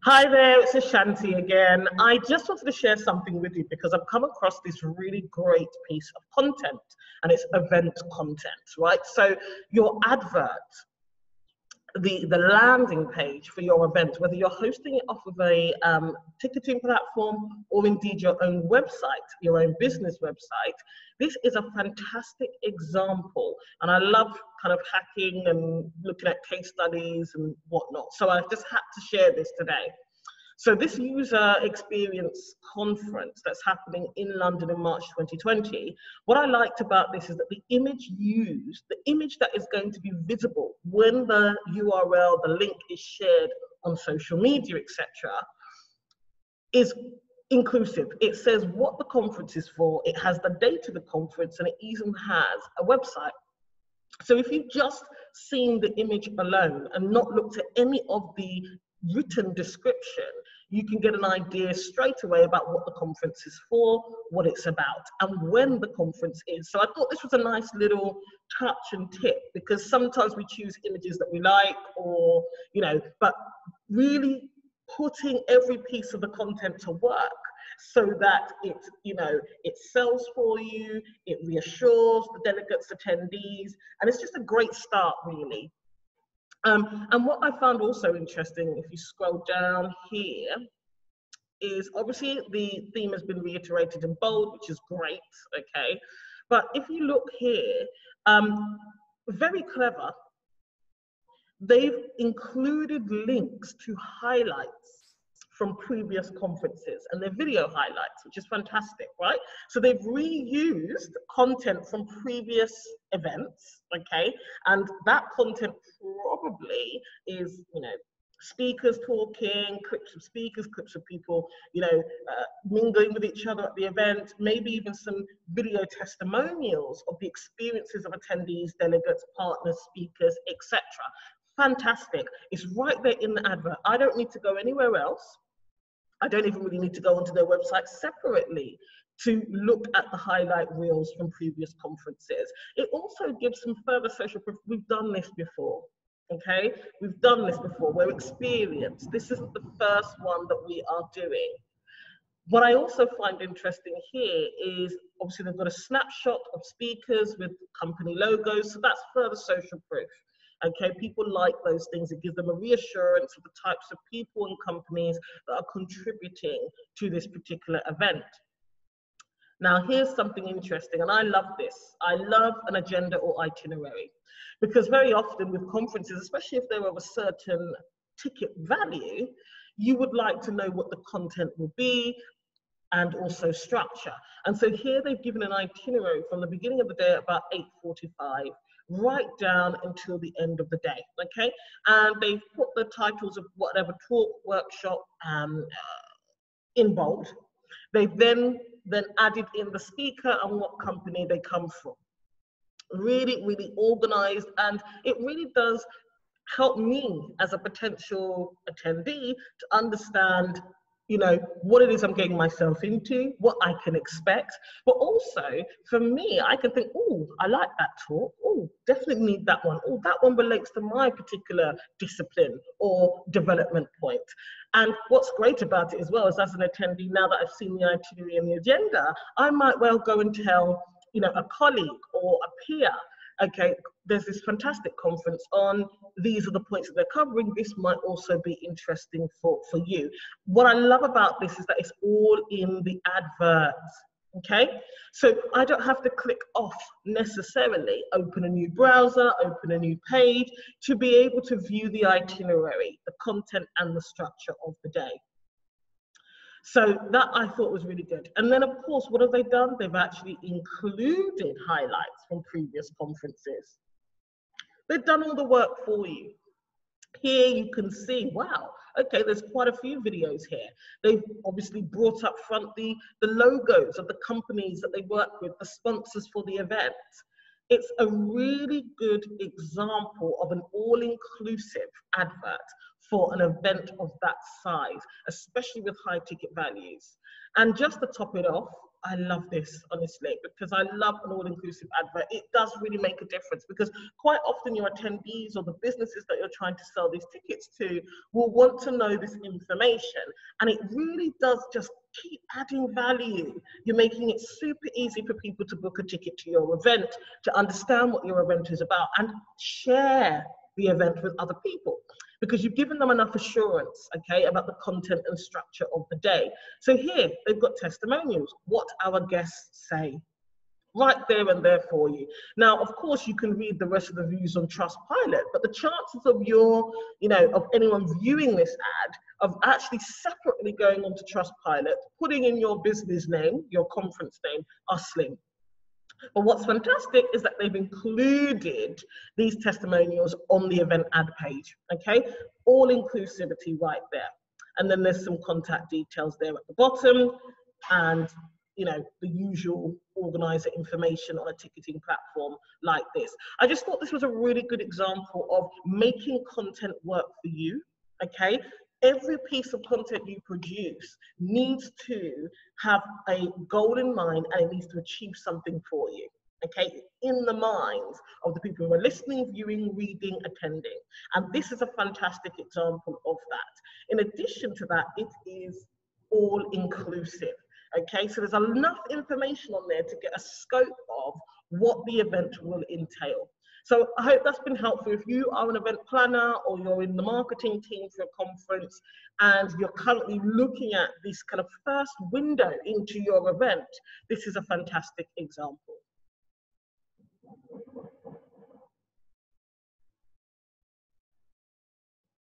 Hi there, it's Ashanti again. I just wanted to share something with you because I've come across this really great piece of content, and it's event content, right? So your advert, the landing page for your event, whether you're hosting it off of a ticketing platform or indeed your own website, your own business website, this is a fantastic example. And I love kind of hacking and looking at case studies and whatnot. So I've just had to share this today. So this user experience conference that's happening in London in March 2020, what I liked about this is that the image used, the image that is going to be visible when the URL, the link is shared on social media, etc., is inclusive. It says what the conference is for, it has the date of the conference, and it even has a website. So if you've just seen the image alone and not looked at any of the written description, you can get an idea straight away about what the conference is for, what it's about, and when the conference is. So I thought this was a nice little touch and tip, because sometimes we choose images that we like, or, but really putting every piece of the content to work so that it sells for you, it reassures the delegates, attendees, and it's just a great start, really. And what I found also interesting, if you scroll down here, is obviously the theme has been reiterated in bold, which is great, okay? But if you look here, very clever, they've included links to highlights from previous conferences, and they're video highlights, which is fantastic, right? So they've reused content from previous events, okay? And that content probably is, speakers talking, clips of speakers, clips of people, mingling with each other at the event, maybe even some video testimonials of the experiences of attendees, delegates, partners, speakers, etc. Fantastic. It's right there in the advert. I don't need to go anywhere else. I don't even really need to go onto their website separately to look at the highlight reels from previous conferences. It also gives some further social proof. We've done this before, okay? We've done this before. We're experienced. This isn't the first one that we are doing. What I also find interesting here is, obviously they've got a snapshot of speakers with company logos, so that's further social proof. Okay, people like those things. It gives them a reassurance of the types of people and companies that are contributing to this particular event. Now, here's something interesting, and I love this. I love an agenda or itinerary, because very often with conferences, especially if they're of a certain ticket value, you would like to know what the content will be and also structure. And so here they've given an itinerary from the beginning of the day at about 8:45, right down until the end of the day, okay? And they've put the titles of whatever talk, workshop in bold. They've then added in the speaker and what company they come from. Really, really organized, and it really does help me as a potential attendee to understand what it is I'm getting myself into, what I can expect. But also, for me, I can think, oh, I like that talk. Oh, definitely need that one. Oh, that one relates to my particular discipline or development point. And what's great about it as well is, as an attendee, now that I've seen the itinerary and the agenda, I might well go and tell, a colleague or a peer, okay, there's this fantastic conference on, these are the points that they're covering, this might also be interesting for you. What I love about this is that it's all in the adverts, okay? So I don't have to click off necessarily, open a new browser, open a new page, to be able to view the itinerary, the content and the structure of the day. So that I thought was really good. And then, of course, what have they done? They've actually included highlights from previous conferences. They've done all the work for you. Here you can see, wow, okay, there's quite a few videos here. They've obviously brought up front the logos of the companies that they work with, the sponsors for the event. It's a really good example of an all-inclusive advert for an event of that size, especially with high ticket values. And just to top it off, I love this, honestly, because I love an all-inclusive advert. It does really make a difference, because quite often your attendees or the businesses that you're trying to sell these tickets to will want to know this information. And it really does just keep adding value. You're making it super easy for people to book a ticket to your event, to understand what your event is about, and share the event with other people, because you've given them enough assurance, okay, about the content and structure of the day. So here, they've got testimonials, what our guests say, right there and there for you. Now, of course, you can read the rest of the reviews on Trustpilot, but the chances of of anyone viewing this ad, of actually separately going onto Trustpilot, putting in your business name, your conference name, are slim. But what's fantastic is that they've included these testimonials on the event ad page, okay? All inclusivity right there. And then there's some contact details there at the bottom, and the usual organizer information on a ticketing platform like this. I just thought this was a really good example of making content work for you, okay? Every piece of content you produce needs to have a goal in mind, and it needs to achieve something for you, okay, in the minds of the people who are listening, viewing, reading, attending. And this is a fantastic example of that. In addition to that, it is all inclusive. Okay, so there's enough information on there to get a scope of what the event will entail. So I hope that's been helpful. If you are an event planner or you're in the marketing team for a conference and you're currently looking at this kind of first window into your event, this is a fantastic example.